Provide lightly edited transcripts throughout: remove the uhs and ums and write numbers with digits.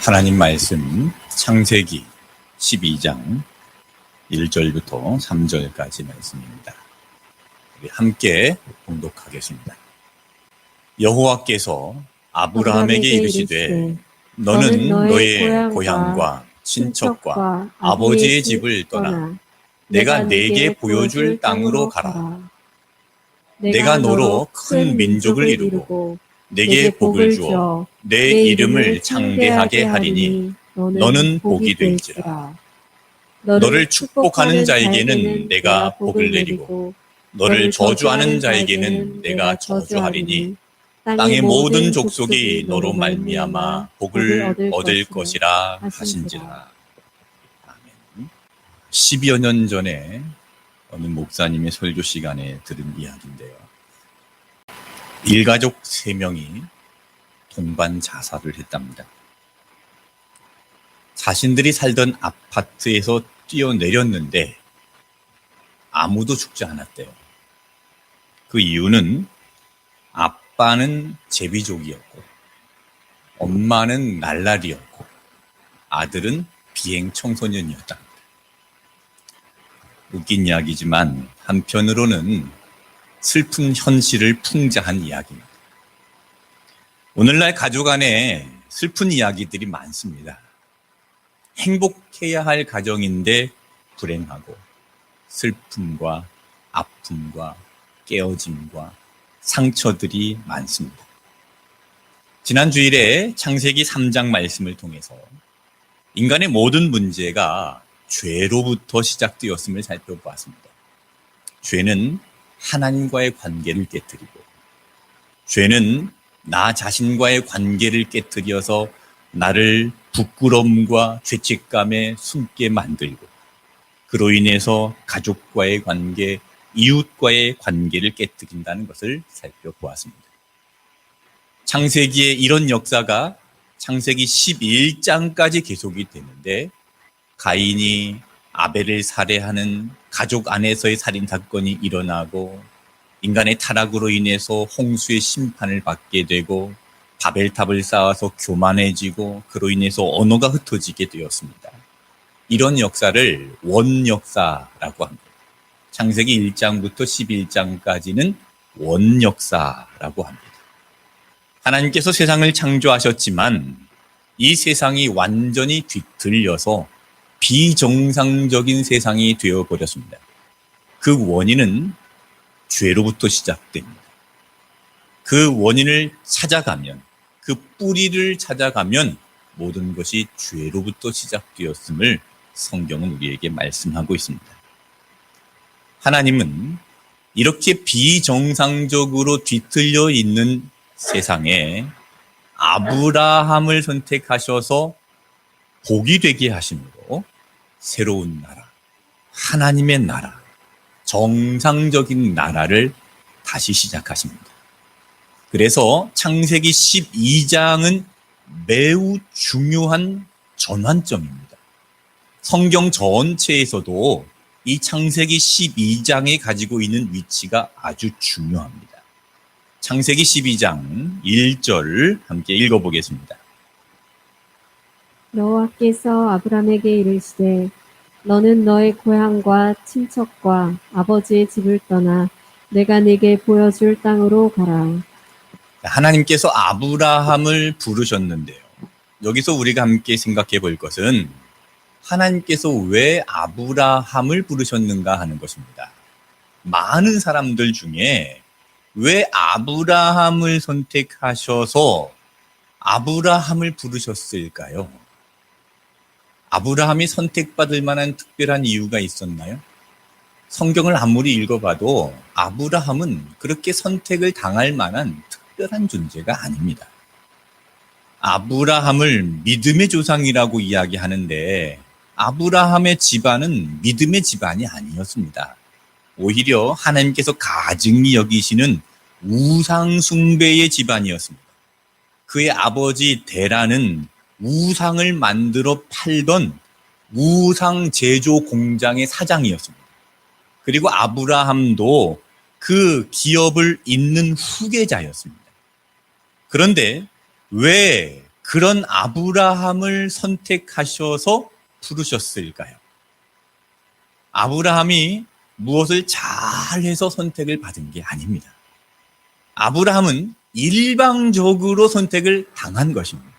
하나님 말씀 창세기 12장 1절부터 3절까지 말씀입니다. 우리 함께 봉독하겠습니다. 여호와께서 아브라함에게 이르시되 너는 너의 고향과 친척과 아버지의 집을 떠나 내가 네게 보여줄 땅으로 가라. 내가 너로 큰 민족을 이루고 내게 복을 주어 내 이름을 창대하게 하리니 너는 복이 될지라. 너를 축복하는 자에게는 내가 복을 내리고 너를 저주하는 자에게는 내가 저주하리니 땅의 모든 족속이 너로 말미암아 복을 얻을 것이라 하신지라. 아멘. 10여 년 전에 어느 목사님의 설교 시간에 들은 이야기인데요. 일가족 3명이 동반 자살을 했답니다. 자신들이 살던 아파트에서 뛰어내렸는데 아무도 죽지 않았대요. 그 이유는 아빠는 제비족이었고 엄마는 날라리였고 아들은 비행 청소년이었답니다. 웃긴 이야기지만 한편으로는 슬픈 현실을 풍자한 이야기입니다. 오늘날 가족 안에 슬픈 이야기들이 많습니다. 행복해야 할 가정인데 불행하고 슬픔과 아픔과 깨어짐과 상처들이 많습니다. 지난 주일에 창세기 3장 말씀을 통해서 인간의 모든 문제가 죄로부터 시작되었음을 살펴보았습니다. 죄는 하나님과의 관계를 깨뜨리고 죄는 나 자신과의 관계를 깨뜨려서 나를 부끄러움과 죄책감에 숨게 만들고 그로 인해서 가족과의 관계, 이웃과의 관계를 깨뜨린다는 것을 살펴보았습니다. 창세기에 이런 역사가 창세기 11장까지 계속이 되는데 가인이 아벨을 살해하는 가족 안에서의 살인 사건이 일어나고 인간의 타락으로 인해서 홍수의 심판을 받게 되고 바벨탑을 쌓아서 교만해지고 그로 인해서 언어가 흩어지게 되었습니다. 이런 역사를 원역사라고 합니다. 창세기 1장부터 11장까지는 원역사라고 합니다. 하나님께서 세상을 창조하셨지만 이 세상이 완전히 뒤틀려서 비정상적인 세상이 되어버렸습니다. 그 원인은 죄로부터 시작됩니다. 그 원인을 찾아가면, 그 뿌리를 찾아가면 모든 것이 죄로부터 시작되었음을 성경은 우리에게 말씀하고 있습니다. 하나님은 이렇게 비정상적으로 뒤틀려 있는 세상에 아브라함을 선택하셔서 복이 되게 하심으로 새로운 나라, 하나님의 나라, 정상적인 나라를 다시 시작하십니다. 그래서 창세기 12장은 매우 중요한 전환점입니다. 성경 전체에서도 이 창세기 12장에 가지고 있는 위치가 아주 중요합니다. 창세기 12장 1절 함께 읽어보겠습니다. 여호와께서 아브람에게 이르시되 너는 너의 고향과 친척과 아버지의 집을 떠나 내가 네게 보여줄 땅으로 가라. 하나님께서 아브라함을 부르셨는데요. 여기서 우리가 함께 생각해 볼 것은 하나님께서 왜 아브라함을 부르셨는가 하는 것입니다. 많은 사람들 중에 왜 아브라함을 선택하셔서 아브라함을 부르셨을까요? 아브라함이 선택받을 만한 특별한 이유가 있었나요? 성경을 아무리 읽어봐도 아브라함은 그렇게 선택을 당할 만한 특별한 존재가 아닙니다. 아브라함을 믿음의 조상이라고 이야기하는데 아브라함의 집안은 믿음의 집안이 아니었습니다. 오히려 하나님께서 가증히 여기시는 우상 숭배의 집안이었습니다. 그의 아버지 데라는 우상을 만들어 팔던 우상 제조 공장의 사장이었습니다. 그리고 아브라함도 그 기업을 잇는 후계자였습니다. 그런데 왜 그런 아브라함을 선택하셔서 부르셨을까요? 아브라함이 무엇을 잘해서 선택을 받은 게 아닙니다. 아브라함은 일방적으로 선택을 당한 것입니다.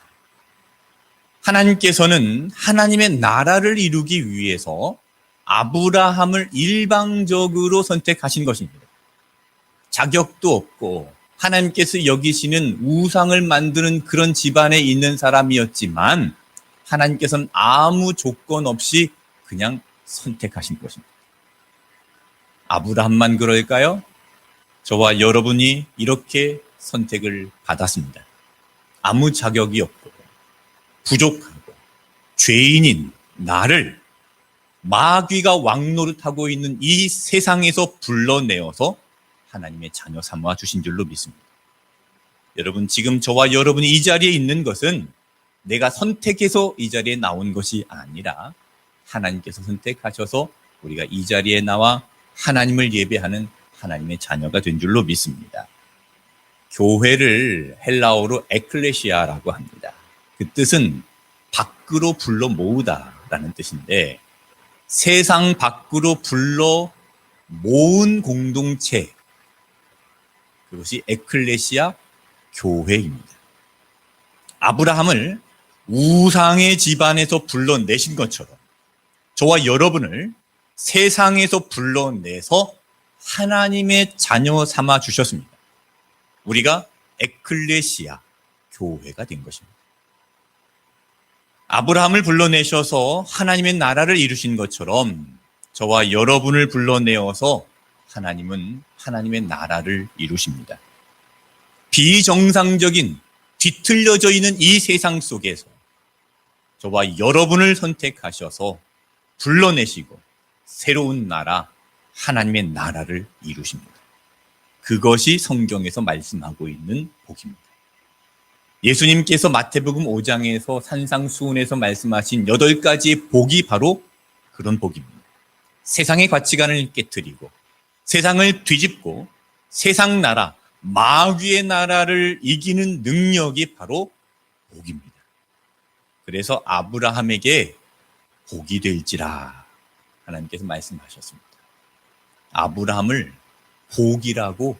하나님께서는 하나님의 나라를 이루기 위해서 아브라함을 일방적으로 선택하신 것입니다. 자격도 없고 하나님께서 여기시는 우상을 만드는 그런 집안에 있는 사람이었지만 하나님께서는 아무 조건 없이 그냥 선택하신 것입니다. 아브라함만 그럴까요? 저와 여러분이 이렇게 선택을 받았습니다. 아무 자격이 없고 부족하고 죄인인 나를 마귀가 왕노릇하고 있는 이 세상에서 불러내어서 하나님의 자녀 삼아 주신 줄로 믿습니다. 여러분, 지금 저와 여러분이 이 자리에 있는 것은 내가 선택해서 이 자리에 나온 것이 아니라 하나님께서 선택하셔서 우리가 이 자리에 나와 하나님을 예배하는 하나님의 자녀가 된 줄로 믿습니다. 교회를 헬라어로 에클레시아라고 합니다. 그 뜻은 밖으로 불러 모으다라는 뜻인데 세상 밖으로 불러 모은 공동체, 그것이 에클레시아 교회입니다. 아브라함을 우상의 집안에서 불러내신 것처럼 저와 여러분을 세상에서 불러내서 하나님의 자녀 삼아 주셨습니다. 우리가 에클레시아 교회가 된 것입니다. 아브라함을 불러내셔서 하나님의 나라를 이루신 것처럼 저와 여러분을 불러내어서 하나님은 하나님의 나라를 이루십니다. 비정상적인 뒤틀려져 있는 이 세상 속에서 저와 여러분을 선택하셔서 불러내시고 새로운 나라, 하나님의 나라를 이루십니다. 그것이 성경에서 말씀하고 있는 복입니다. 예수님께서 마태복음 5장에서 산상수훈에서 말씀하신 8가지의 복이 바로 그런 복입니다. 세상의 가치관을 깨트리고 세상을 뒤집고 세상 나라, 마귀의 나라를 이기는 능력이 바로 복입니다. 그래서 아브라함에게 복이 될지라 하나님께서 말씀하셨습니다. 아브라함을 복이라고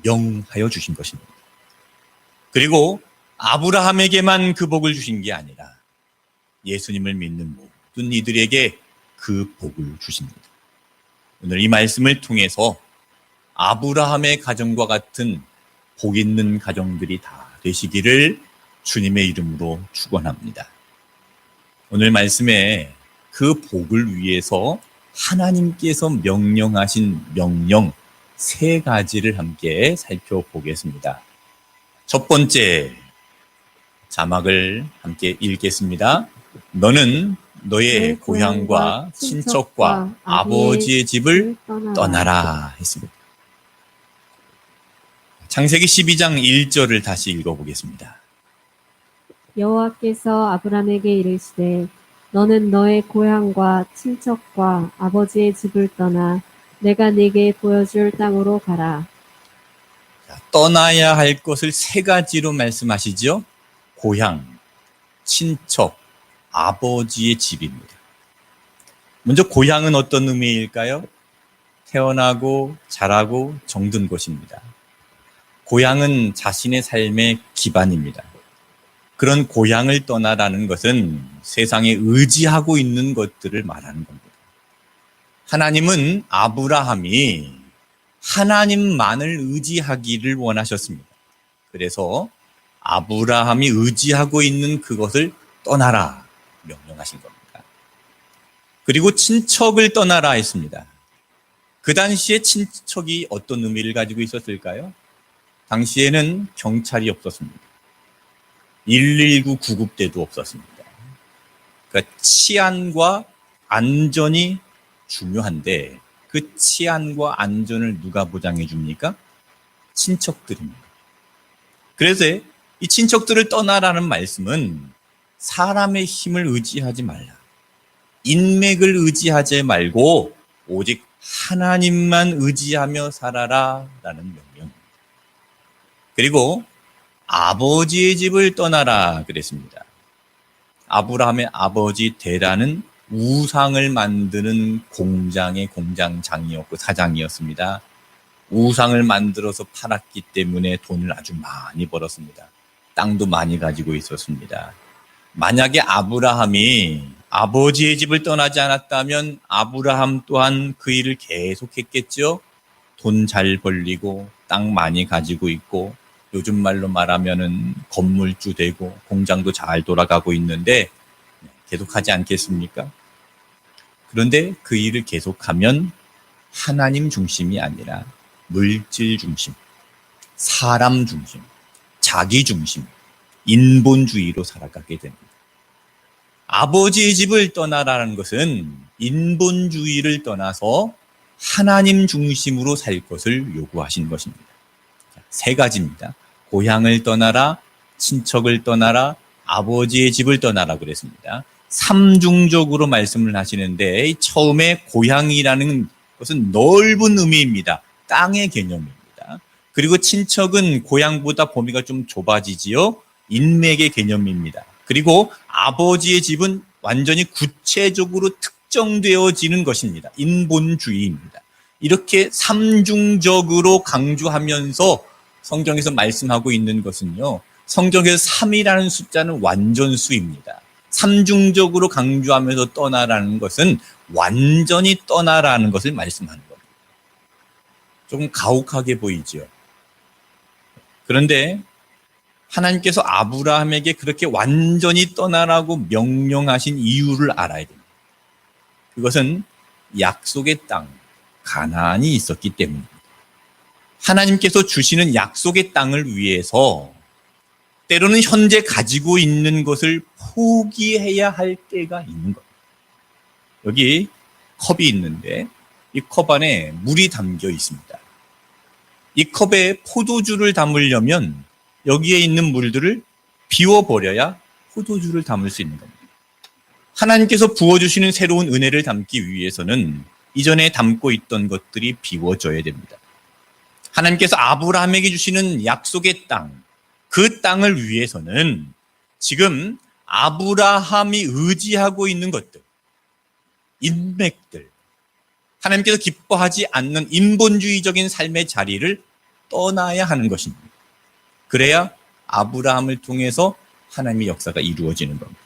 명하여 주신 것입니다. 그리고 아브라함에게만 그 복을 주신 게 아니라 예수님을 믿는 모든 이들에게 그 복을 주십니다. 오늘 이 말씀을 통해서 아브라함의 가정과 같은 복 있는 가정들이 다 되시기를 주님의 이름으로 축원합니다. 오늘 말씀에 그 복을 위해서 하나님께서 명령하신 명령 3가지를 함께 살펴보겠습니다. 첫 번째, 자막을 함께 읽겠습니다. 너는 너의 고향과 친척과 아버지의 집을 떠나라 했습니다. 창세기 12장 1절을 다시 읽어보겠습니다. 여호와께서 아브람에게 이르시되 너는 너의 고향과 친척과 아버지의 집을 떠나 내가 네게 보여줄 땅으로 가라. 떠나야 할 것을 3가지로 말씀하시죠. 고향, 친척, 아버지의 집입니다. 먼저 고향은 어떤 의미일까요? 태어나고 자라고 정든 곳입니다. 고향은 자신의 삶의 기반입니다. 그런 고향을 떠나라는 것은 세상에 의지하고 있는 것들을 말하는 겁니다. 하나님은 아브라함이 하나님만을 의지하기를 원하셨습니다. 그래서 아브라함이 의지하고 있는 그것을 떠나라 명령하신 겁니다. 그리고 친척을 떠나라 했습니다. 그 당시에 친척이 어떤 의미를 가지고 있었을까요? 당시에는 경찰이 없었습니다. 119 구급대도 없었습니다. 그러니까 치안과 안전이 중요한데 그 치안과 안전을 누가 보장해 줍니까? 친척들입니다. 그래서 이 친척들을 떠나라는 말씀은 사람의 힘을 의지하지 말라. 인맥을 의지하지 말고 오직 하나님만 의지하며 살아라 라는 명령입니다. 그리고 아버지의 집을 떠나라 그랬습니다. 아브라함의 아버지 데라는 우상을 만드는 공장의 공장장이었고 사장이었습니다. 우상을 만들어서 팔았기 때문에 돈을 아주 많이 벌었습니다. 땅도 많이 가지고 있었습니다. 만약에 아브라함이 아버지의 집을 떠나지 않았다면 아브라함 또한 그 일을 계속했겠죠. 돈 잘 벌리고 땅 많이 가지고 있고 요즘 말로 말하면은 건물주 되고 공장도 잘 돌아가고 있는데 계속하지 않겠습니까? 그런데 그 일을 계속하면 하나님 중심이 아니라 물질 중심, 사람 중심, 자기 중심, 인본주의로 살아가게 됩니다. 아버지의 집을 떠나라는 것은 인본주의를 떠나서 하나님 중심으로 살 것을 요구하신 것입니다. 세 가지입니다. 고향을 떠나라, 친척을 떠나라, 아버지의 집을 떠나라 그랬습니다. 삼중적으로 말씀을 하시는데 처음에 고향이라는 것은 넓은 의미입니다. 땅의 개념입니다. 그리고 친척은 고향보다 범위가 좀 좁아지지요. 인맥의 개념입니다. 그리고 아버지의 집은 완전히 구체적으로 특정되어지는 것입니다. 인본주의입니다. 이렇게 삼중적으로 강조하면서 성경에서 말씀하고 있는 것은요. 성경에서 3이라는 숫자는 완전수입니다. 삼중적으로 강조하면서 떠나라는 것은 완전히 떠나라는 것을 말씀하는 겁니다. 조금 가혹하게 보이죠. 그런데 하나님께서 아브라함에게 그렇게 완전히 떠나라고 명령하신 이유를 알아야 됩니다. 그것은 약속의 땅, 가나안이 있었기 때문입니다. 하나님께서 주시는 약속의 땅을 위해서 때로는 현재 가지고 있는 것을 포기해야 할 때가 있는 겁니다. 여기 컵이 있는데 이 컵 안에 물이 담겨 있습니다. 이 컵에 포도주를 담으려면 여기에 있는 물들을 비워버려야 포도주를 담을 수 있는 겁니다. 하나님께서 부어주시는 새로운 은혜를 담기 위해서는 이전에 담고 있던 것들이 비워져야 됩니다. 하나님께서 아브라함에게 주시는 약속의 땅, 그 땅을 위해서는 지금 아브라함이 의지하고 있는 것들, 인맥들, 하나님께서 기뻐하지 않는 인본주의적인 삶의 자리를 떠나야 하는 것입니다. 그래야 아브라함을 통해서 하나님의 역사가 이루어지는 겁니다.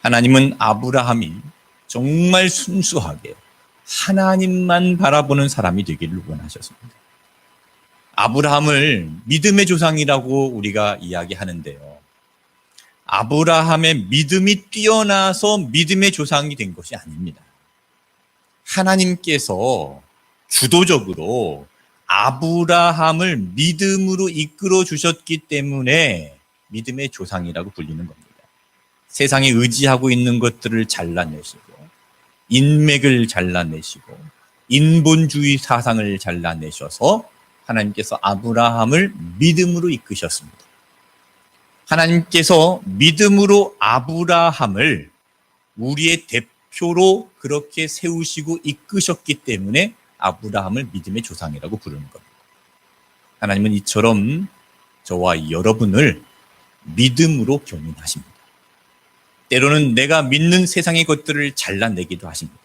하나님은 아브라함이 정말 순수하게 하나님만 바라보는 사람이 되기를 원하셨습니다. 아브라함을 믿음의 조상이라고 우리가 이야기하는데요. 아브라함의 믿음이 뛰어나서 믿음의 조상이 된 것이 아닙니다. 하나님께서 주도적으로 아브라함을 믿음으로 이끌어 주셨기 때문에 믿음의 조상이라고 불리는 겁니다. 세상에 의지하고 있는 것들을 잘라내시고 인맥을 잘라내시고 인본주의 사상을 잘라내셔서 하나님께서 아브라함을 믿음으로 이끄셨습니다. 하나님께서 믿음으로 아브라함을 우리의 대표로 그렇게 세우시고 이끄셨기 때문에 아브라함을 믿음의 조상이라고 부르는 겁니다. 하나님은 이처럼 저와 여러분을 믿음으로 경륜하십니다. 때로는 내가 믿는 세상의 것들을 잘라내기도 하십니다.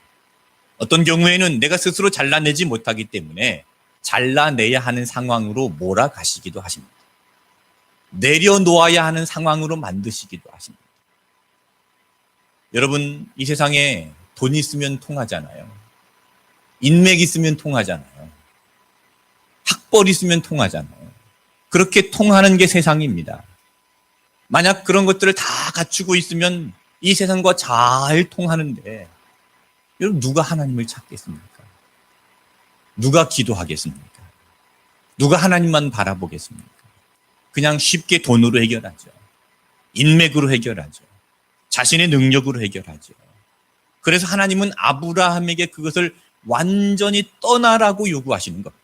어떤 경우에는 내가 스스로 잘라내지 못하기 때문에 잘라내야 하는 상황으로 몰아가시기도 하십니다. 내려놓아야 하는 상황으로 만드시기도 하십니다. 여러분, 이 세상에 돈 있으면 통하잖아요. 인맥 있으면 통하잖아요. 학벌 있으면 통하잖아요. 그렇게 통하는 게 세상입니다. 만약 그런 것들을 다 갖추고 있으면 이 세상과 잘 통하는데 여러분 누가 하나님을 찾겠습니까? 누가 기도하겠습니까? 누가 하나님만 바라보겠습니까? 그냥 쉽게 돈으로 해결하죠. 인맥으로 해결하죠. 자신의 능력으로 해결하죠. 그래서 하나님은 아브라함에게 그것을 완전히 떠나라고 요구하시는 겁니다.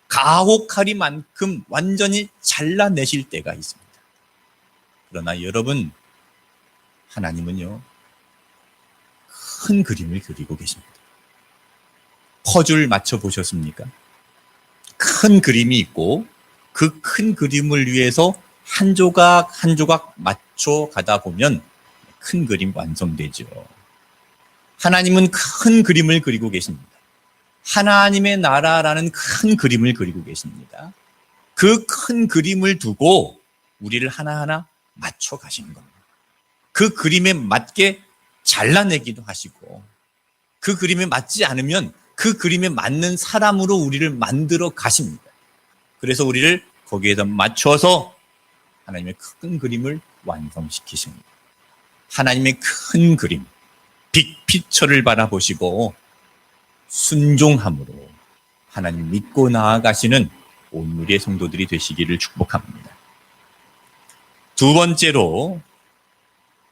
가혹하리만큼 완전히 잘라내실 때가 있습니다. 그러나 여러분, 하나님은요, 큰 그림을 그리고 계십니다. 퍼즐 맞춰보셨습니까? 큰 그림이 있고 그 큰 그림을 위해서 한 조각 한 조각 맞춰 가다 보면 큰 그림 완성되죠. 하나님은 큰 그림을 그리고 계십니다. 하나님의 나라라는 큰 그림을 그리고 계십니다. 그 큰 그림을 두고 우리를 하나하나 맞춰 가시는 겁니다. 그 그림에 맞게 잘라내기도 하시고 그 그림에 맞지 않으면 그 그림에 맞는 사람으로 우리를 만들어 가십니다. 그래서 우리를 거기에다 맞춰서 하나님의 큰 그림을 완성시키십니다. 하나님의 큰 그림, 빅피처를 바라보시고 순종함으로 하나님 믿고 나아가시는 온 우리의 성도들이 되시기를 축복합니다. 두 번째로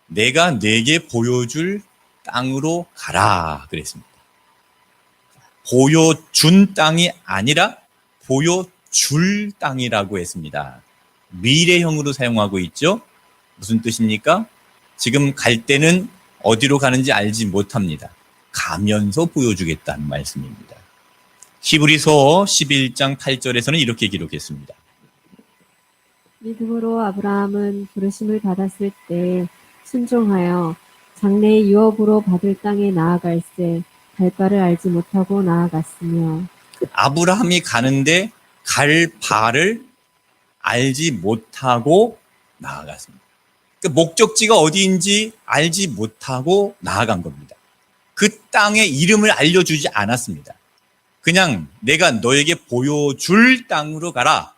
내가 내게 보여줄 땅으로 가라 그랬습니다. 보여준 땅이 아니라 보여줄 땅이라고 했습니다. 미래형으로 사용하고 있죠. 무슨 뜻입니까? 지금 갈 때는 어디로 가는지 알지 못합니다. 가면서 보여주겠다는 말씀입니다. 히브리서 11장 8절에서는 이렇게 기록했습니다. 믿음으로 아브라함은 부르심을 받았을 때 순종하여 장래의 유업으로 받을 땅에 나아갈새 갈 바를 알지 못하고 나아갔으며 아브라함이 가는데 갈 바를 알지 못하고 나아갔습니다. 그 목적지가 어디인지 알지 못하고 나아간 겁니다. 그 땅의 이름을 알려주지 않았습니다. 그냥 내가 너에게 보여줄 땅으로 가라.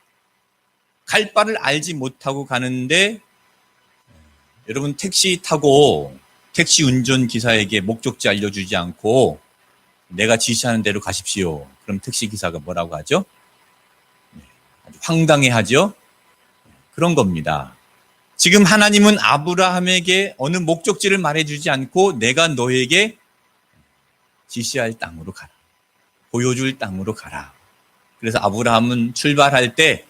갈 바를 알지 못하고 가는데 여러분 택시 타고 택시 운전기사에게 목적지 알려주지 않고 내가 지시하는 대로 가십시오. 그럼 택시기사가 뭐라고 하죠? 아주 황당해하죠? 그런 겁니다. 지금 하나님은 아브라함에게 어느 목적지를 말해주지 않고 내가 너에게 지시할 땅으로 가라. 보여줄 땅으로 가라. 그래서 아브라함은 출발할 때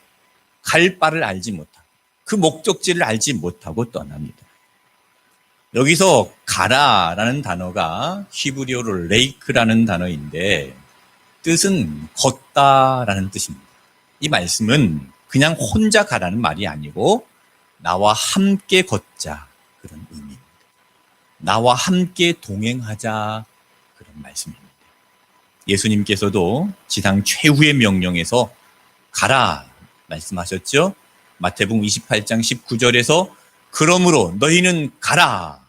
갈 바를 알지 못하고 그 목적지를 알지 못하고 떠납니다. 여기서 가라라는 단어가 히브리어로 레이크라는 단어인데 뜻은 걷다라는 뜻입니다. 이 말씀은 그냥 혼자 가라는 말이 아니고 나와 함께 걷자 그런 의미입니다. 나와 함께 동행하자 그런 말씀입니다. 예수님께서도 지상 최후의 명령에서 가라 말씀하셨죠. 마태복음 28장 19절에서 그러므로 너희는 가라.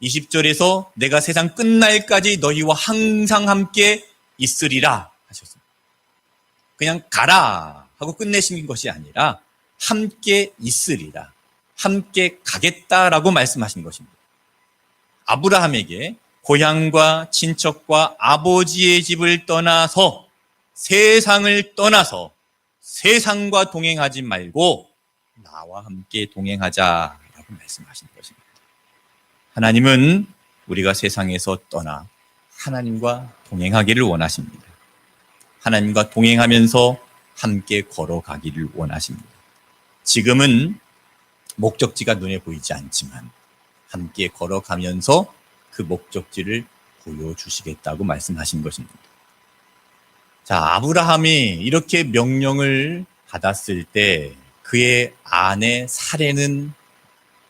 20절에서 내가 세상 끝날까지 너희와 항상 함께 있으리라 하셨습니다. 그냥 가라 하고 끝내신 것이 아니라 함께 있으리라. 함께 가겠다라고 말씀하신 것입니다. 아브라함에게 고향과 친척과 아버지의 집을 떠나서 세상을 떠나서 세상과 동행하지 말고 나와 함께 동행하자라고 말씀하신 것입니다. 하나님은 우리가 세상에서 떠나 하나님과 동행하기를 원하십니다. 하나님과 동행하면서 함께 걸어가기를 원하십니다. 지금은 목적지가 눈에 보이지 않지만 함께 걸어가면서 그 목적지를 보여주시겠다고 말씀하신 것입니다. 자, 아브라함이 이렇게 명령을 받았을 때 그의 아내 사레는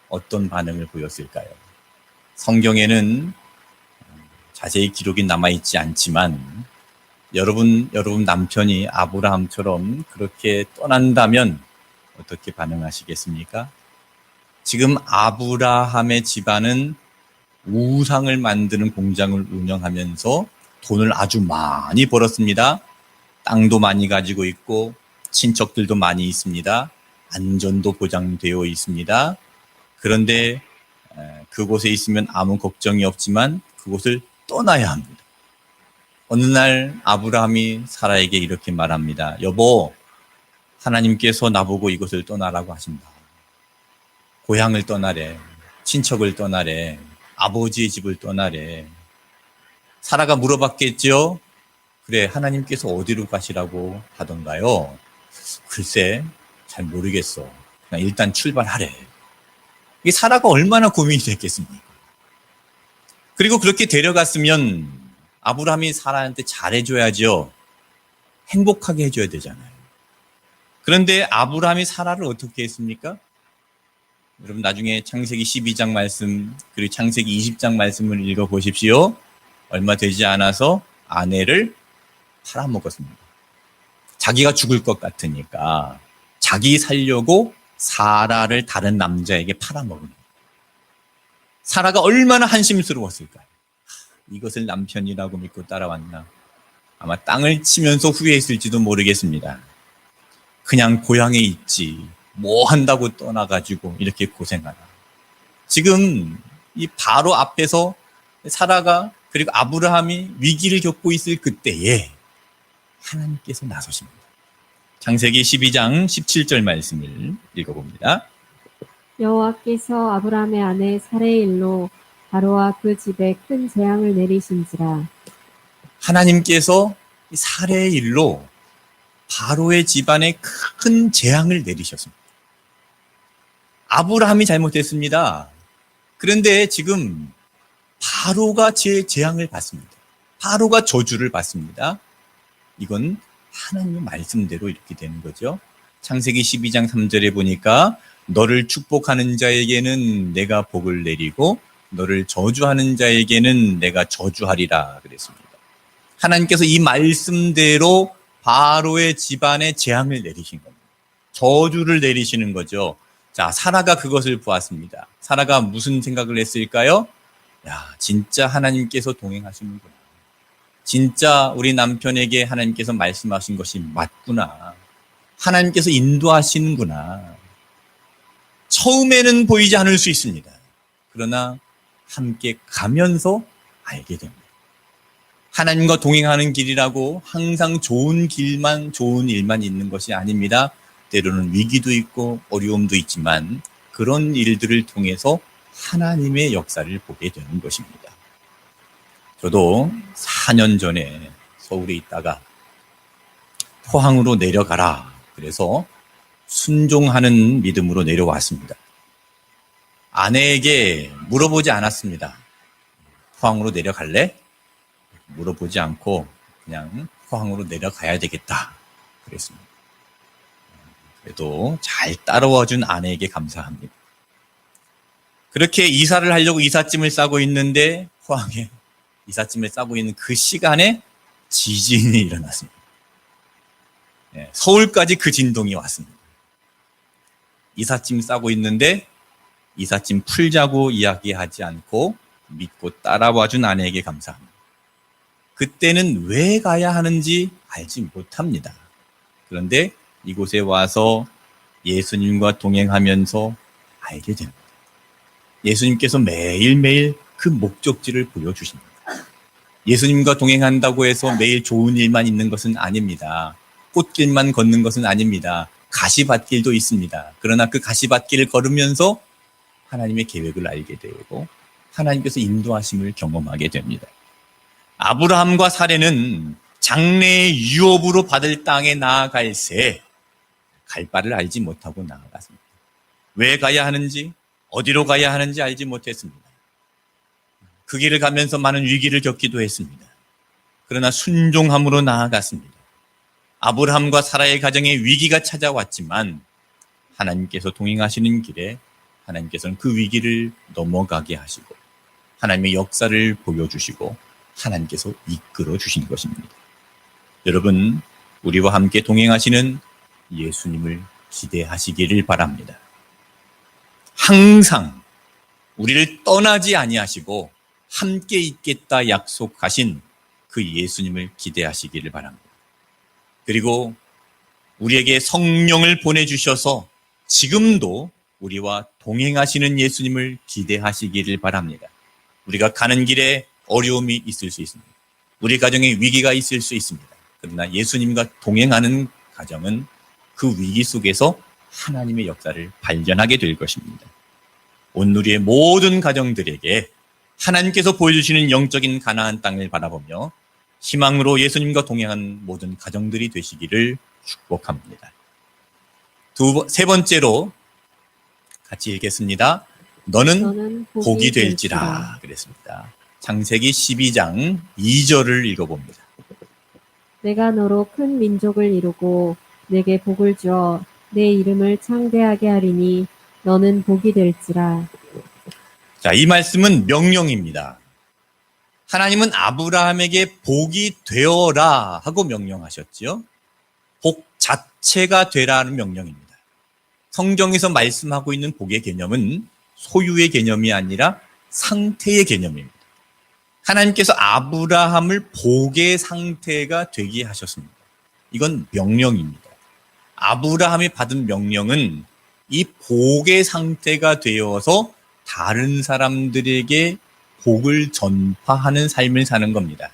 어떤 반응을 보였을까요? 성경에는 자세히 기록이 남아있지 않지만 여러분 남편이 아브라함처럼 그렇게 떠난다면 어떻게 반응하시겠습니까? 지금 아브라함의 집안은 우상을 만드는 공장을 운영하면서 돈을 아주 많이 벌었습니다. 땅도 많이 가지고 있고 친척들도 많이 있습니다. 안전도 보장되어 있습니다. 그런데 그곳에 있으면 아무 걱정이 없지만 그곳을 떠나야 합니다. 어느 날 아브라함이 사라에게 이렇게 말합니다. 여보, 하나님께서 나보고 이곳을 떠나라고 하신다. 고향을 떠나래. 친척을 떠나래. 아버지의 집을 떠나래. 사라가 물어봤겠죠? 그래, 하나님께서 어디로 가시라고 하던가요? 글쎄, 잘 모르겠어. 그냥 일단 출발하래. 이게 사라가 얼마나 고민이 됐겠습니까? 그리고 그렇게 데려갔으면 아브라함이 사라한테 잘해줘야죠. 행복하게 해줘야 되잖아요. 그런데 아브라함이 사라를 어떻게 했습니까? 여러분 나중에 창세기 12장 말씀 그리고 창세기 20장 말씀을 읽어보십시오. 얼마 되지 않아서 아내를 팔아먹었습니다. 자기가 죽을 것 같으니까 자기 살려고 사라를 다른 남자에게 팔아먹습니다. 사라가 얼마나 한심스러웠을까요? 이것을 남편이라고 믿고 따라왔나? 아마 땅을 치면서 후회했을지도 모르겠습니다. 그냥 고향에 있지 뭐 한다고 떠나가지고 이렇게 고생하나. 지금 이 바로 앞에서 사라가 그리고 아브라함이 위기를 겪고 있을 그때에 하나님께서 나서십니다. 창세기 12장 17절 말씀을 읽어봅니다. 여호와께서 아브라함의 아내 사레의 일로 바로와 그 집에 큰 재앙을 내리신지라. 하나님께서 이 사례의 일로 바로의 집안에 큰 재앙을 내리셨습니다. 아브라함이 잘못했습니다. 그런데 지금 바로가 재앙을 받습니다. 바로가 저주를 받습니다. 이건 하나님의 말씀대로 이렇게 되는 거죠. 창세기 12장 3절에 보니까 너를 축복하는 자에게는 내가 복을 내리고 너를 저주하는 자에게는 내가 저주하리라 그랬습니다. 하나님께서 이 말씀대로 바로의 집안에 재앙을 내리신 겁니다. 저주를 내리시는 거죠. 자, 사라가 그것을 보았습니다. 사라가 무슨 생각을 했을까요? 야, 진짜 하나님께서 동행하시는구나. 진짜 우리 남편에게 하나님께서 말씀하신 것이 맞구나. 하나님께서 인도하시는구나. 처음에는 보이지 않을 수 있습니다. 그러나 함께 가면서 알게 됩니다. 하나님과 동행하는 길이라고 항상 좋은 길만, 좋은 일만 있는 것이 아닙니다. 때로는 위기도 있고 어려움도 있지만 그런 일들을 통해서 하나님의 역사를 보게 되는 것입니다. 저도 4년 전에 서울에 있다가 포항으로 내려가라. 그래서 순종하는 믿음으로 내려왔습니다. 아내에게 물어보지 않았습니다. 포항으로 내려갈래? 물어보지 않고 그냥 포항으로 내려가야 되겠다. 그랬습니다. 그래도 잘 따라와 준 아내에게 감사합니다. 그렇게 이사를 하려고 이삿짐을 싸고 있는데 포항에 이삿짐을 싸고 있는 그 시간에 지진이 일어났습니다. 서울까지 그 진동이 왔습니다. 이삿짐 싸고 있는데 이삿짐 풀자고 이야기하지 않고 믿고 따라와 준 아내에게 감사합니다. 그때는 왜 가야 하는지 알지 못합니다. 그런데 이곳에 와서 예수님과 동행하면서 알게 됩니다. 예수님께서 매일매일 그 목적지를 보여주십니다. 예수님과 동행한다고 해서 매일 좋은 일만 있는 것은 아닙니다. 꽃길만 걷는 것은 아닙니다. 가시밭길도 있습니다. 그러나 그 가시밭길을 걸으면서 하나님의 계획을 알게 되고 하나님께서 인도하심을 경험하게 됩니다. 아브라함과 사레는 장래의 유업으로 받을 땅에 나아갈 새 갈 바를 알지 못하고 나아갔습니다. 왜 가야 하는지, 어디로 가야 하는지 알지 못했습니다. 그 길을 가면서 많은 위기를 겪기도 했습니다. 그러나 순종함으로 나아갔습니다. 아브라함과 사라의 가정에 위기가 찾아왔지만 하나님께서 동행하시는 길에 하나님께서는 그 위기를 넘어가게 하시고 하나님의 역사를 보여주시고 하나님께서 이끌어 주신 것입니다. 여러분, 우리와 함께 동행하시는 예수님을 기대하시기를 바랍니다. 항상 우리를 떠나지 아니하시고 함께 있겠다 약속하신 그 예수님을 기대하시기를 바랍니다. 그리고 우리에게 성령을 보내주셔서 지금도 우리와 동행하시는 예수님을 기대하시기를 바랍니다. 우리가 가는 길에 어려움이 있을 수 있습니다. 우리 가정에 위기가 있을 수 있습니다. 그러나 예수님과 동행하는 가정은 그 위기 속에서 하나님의 역사를 발견하게 될 것입니다. 온누리의 모든 가정들에게 하나님께서 보여주시는 영적인 가나안 땅을 바라보며 희망으로 예수님과 동행한 모든 가정들이 되시기를 축복합니다. 세 번째로 같이 읽겠습니다. 너는 복이 될지라 그랬습니다. 창세기 12장 2절을 읽어봅니다. 내가 너로 큰 민족을 이루고 내게 복을 주어 내 이름을 창대하게 하리니 너는 복이 될지라. 자, 이 말씀은 명령입니다. 하나님은 아브라함에게 복이 되어라 하고 명령하셨지요. 복 자체가 되라는 명령입니다. 성경에서 말씀하고 있는 복의 개념은 소유의 개념이 아니라 상태의 개념입니다. 하나님께서 아브라함을 복의 상태가 되게 하셨습니다. 이건 명령입니다. 아브라함이 받은 명령은 이 복의 상태가 되어서 다른 사람들에게 복을 전파하는 삶을 사는 겁니다.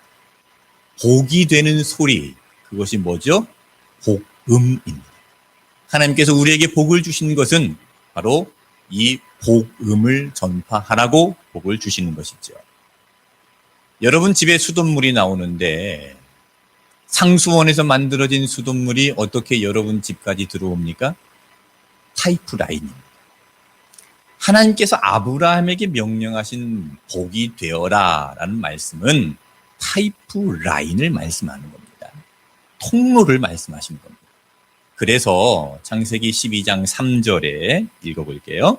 복이 되는 소리, 그것이 뭐죠? 복음입니다. 하나님께서 우리에게 복을 주신 것은 바로 이 복음을 전파하라고 복을 주시는 것이죠. 여러분 집에 수돗물이 나오는데 상수원에서 만들어진 수돗물이 어떻게 여러분 집까지 들어옵니까? 파이프라인입니다. 하나님께서 아브라함에게 명령하신 복이 되어라 라는 말씀은 파이프라인을 말씀하는 겁니다. 통로를 말씀하신 겁니다. 그래서 창세기 12장 3절에 읽어볼게요.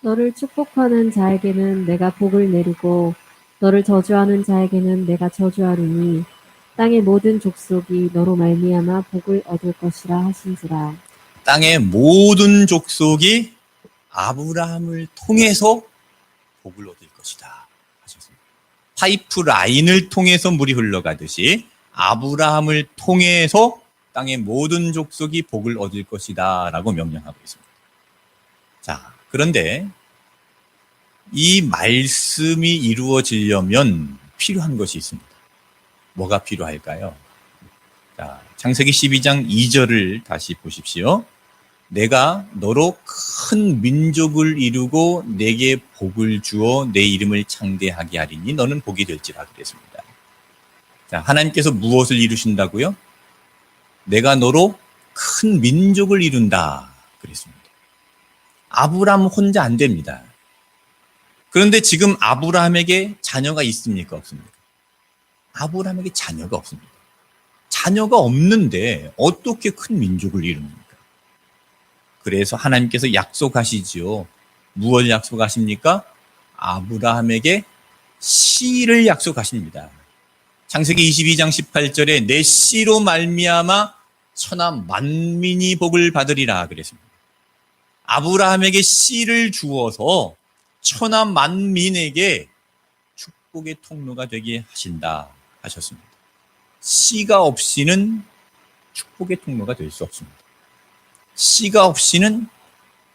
너를 축복하는 자에게는 내가 복을 내리고 너를 저주하는 자에게는 내가 저주하리니 땅의 모든 족속이 너로 말미암아 복을 얻을 것이라 하신지라. 땅의 모든 족속이 아브라함을 통해서 복을 얻을 것이다 하셨습니다. 파이프라인을 통해서 물이 흘러가듯이 아브라함을 통해서 땅의 모든 족속이 복을 얻을 것이다 라고 명령하고 있습니다. 자, 그런데 이 말씀이 이루어지려면 필요한 것이 있습니다. 뭐가 필요할까요? 자, 창세기 12장 2절을 다시 보십시오. 내가 너로 큰 민족을 이루고 내게 복을 주어 내 이름을 창대하게 하리니 너는 복이 될지라 그랬습니다. 자, 하나님께서 무엇을 이루신다고요? 내가 너로 큰 민족을 이룬다 그랬습니다. 아브라함 혼자 안 됩니다. 그런데 지금 아브라함에게 자녀가 있습니까? 없습니까? 아브라함에게 자녀가 없습니다. 자녀가 없는데 어떻게 큰 민족을 이룹니까? 그래서 하나님께서 약속하시지요. 무엇을 약속하십니까? 아브라함에게 씨를 약속하십니다. 창세기 22장 18절에 내 씨로 말미암아 천하 만민이 복을 받으리라 그랬습니다. 아브라함에게 씨를 주어서 천하 만민에게 축복의 통로가 되게 하신다 하셨습니다. 씨가 없이는 축복의 통로가 될 수 없습니다. 씨가 없이는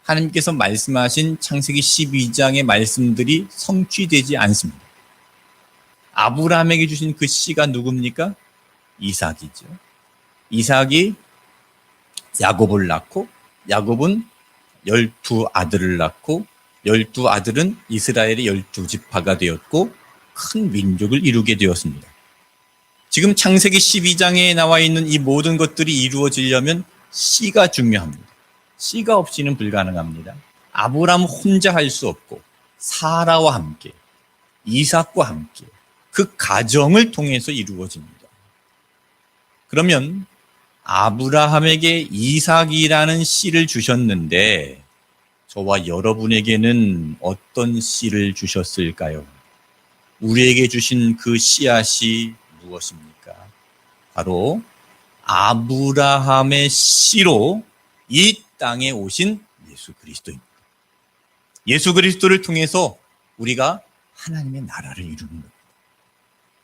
하나님께서 말씀하신 창세기 12장의 말씀들이 성취되지 않습니다. 아브라함에게 주신 그 씨가 누굽니까? 이삭이죠. 이삭이 야곱을 낳고 야곱은 12아들을 낳고 12아들은 이스라엘의 12지파가 되었고 큰 민족을 이루게 되었습니다. 지금 창세기 12장에 나와 있는 이 모든 것들이 이루어지려면 씨가 중요합니다. 씨가 없이는 불가능합니다. 아브라함 혼자 할 수 없고 사라와 함께 이삭과 함께 그 가정을 통해서 이루어집니다. 그러면 아브라함에게 이삭이라는 씨를 주셨는데 저와 여러분에게는 어떤 씨를 주셨을까요? 우리에게 주신 그 씨앗이 무엇입니까? 바로 아브라함의 씨로 이 땅에 오신 예수 그리스도입니다. 예수 그리스도를 통해서 우리가 하나님의 나라를 이루는 겁니다.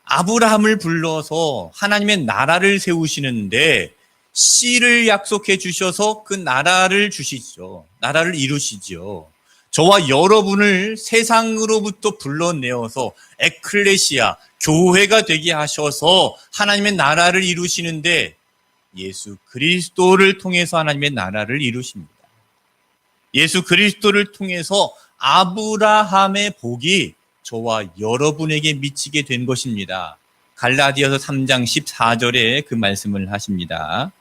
아브라함을 불러서 하나님의 나라를 세우시는데 씨를 약속해 주셔서 그 나라를 주시죠. 나라를 이루시죠. 저와 여러분을 세상으로부터 불러내어서 에클레시아, 교회가 되게 하셔서 하나님의 나라를 이루시는데 예수 그리스도를 통해서 하나님의 나라를 이루십니다. 예수 그리스도를 통해서 아브라함의 복이 저와 여러분에게 미치게 된 것입니다. 갈라디아서 3장 14절에 그 말씀을 하십니다.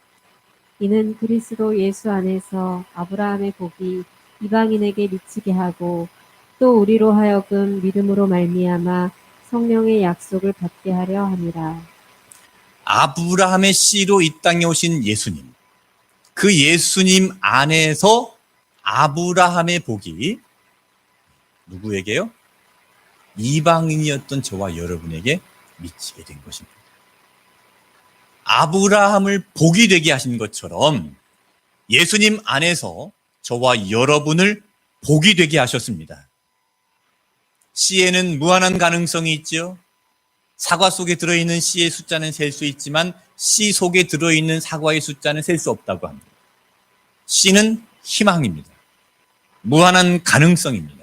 이는 그리스도 예수 안에서 아브라함의 복이 이방인에게 미치게 하고 또 우리로 하여금 믿음으로 말미암아 성령의 약속을 받게 하려 함이라. 아브라함의 씨로 이 땅에 오신 예수님, 그 예수님 안에서 아브라함의 복이 누구에게요? 이방인이었던 저와 여러분에게 미치게 된 것입니다. 아브라함을 복이 되게 하신 것처럼 예수님 안에서 저와 여러분을 복이 되게 하셨습니다. 씨에는 무한한 가능성이 있죠. 사과 속에 들어있는 씨의 숫자는 셀 수 있지만 씨 속에 들어있는 사과의 숫자는 셀 수 없다고 합니다. 씨는 희망입니다. 무한한 가능성입니다.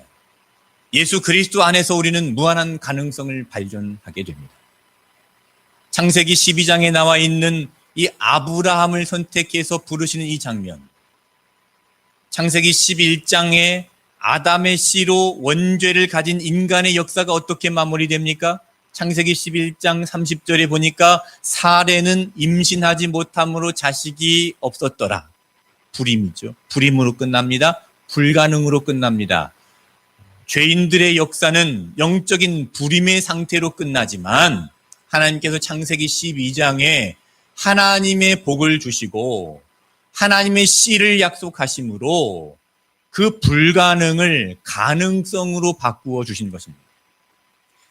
예수 그리스도 안에서 우리는 무한한 가능성을 발견하게 됩니다. 창세기 12장에 나와 있는 이 아브라함을 선택해서 부르시는 이 장면, 창세기 11장에 아담의 씨로 원죄를 가진 인간의 역사가 어떻게 마무리됩니까? 창세기 11장 30절에 보니까 사레는 임신하지 못함으로 자식이 없었더라. 불임이죠. 불임으로 끝납니다. 불가능으로 끝납니다. 죄인들의 역사는 영적인 불임의 상태로 끝나지만 하나님께서 창세기 12장에 하나님의 복을 주시고 하나님의 씨를 약속하심으로 그 불가능을 가능성으로 바꾸어 주신 것입니다.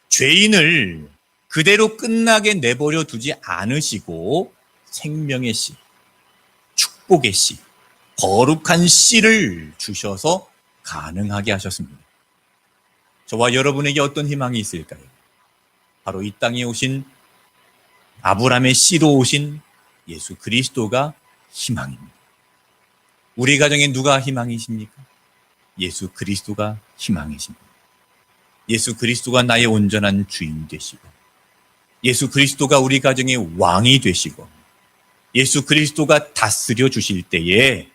죄인을 그대로 끝나게 내버려 두지 않으시고 생명의 씨, 축복의 씨, 거룩한 씨를 주셔서 가능하게 하셨습니다. 저와 여러분에게 어떤 희망이 있을까요? 바로 이 땅에 오신 아브라함의 씨로 오신 예수 그리스도가 희망입니다. 우리 가정에 누가 희망이십니까? 예수 그리스도가 희망이십니다. 예수 그리스도가 나의 온전한 주인 되시고 예수 그리스도가 우리 가정의 왕이 되시고 예수 그리스도가 다스려 주실 때에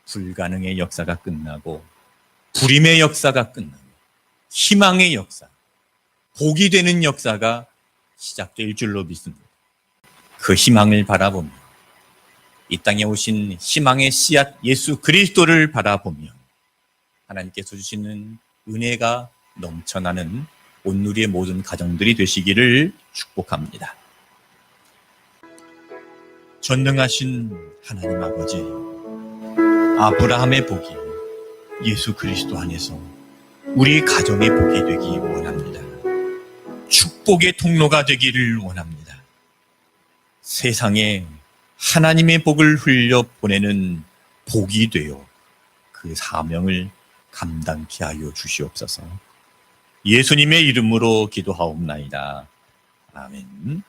불가능의 역사가 끝나고 불임의 역사가 끝나고 희망의 역사, 복이 되는 역사가 시작될 줄로 믿습니다. 그 희망을 바라보며 이 땅에 오신 희망의 씨앗 예수 그리스도를 바라보며 하나님께서 주시는 은혜가 넘쳐나는 온누리의 모든 가정들이 되시기를 축복합니다. 전능하신 하나님 아버지, 아브라함의 복이 예수 그리스도 안에서 우리 가정의 복이 되기 원합니다. 축복의 통로가 되기를 원합니다. 세상에 하나님의 복을 흘려 보내는 복이 되어 그 사명을 감당케 하여 주시옵소서. 예수님의 이름으로 기도하옵나이다. 아멘.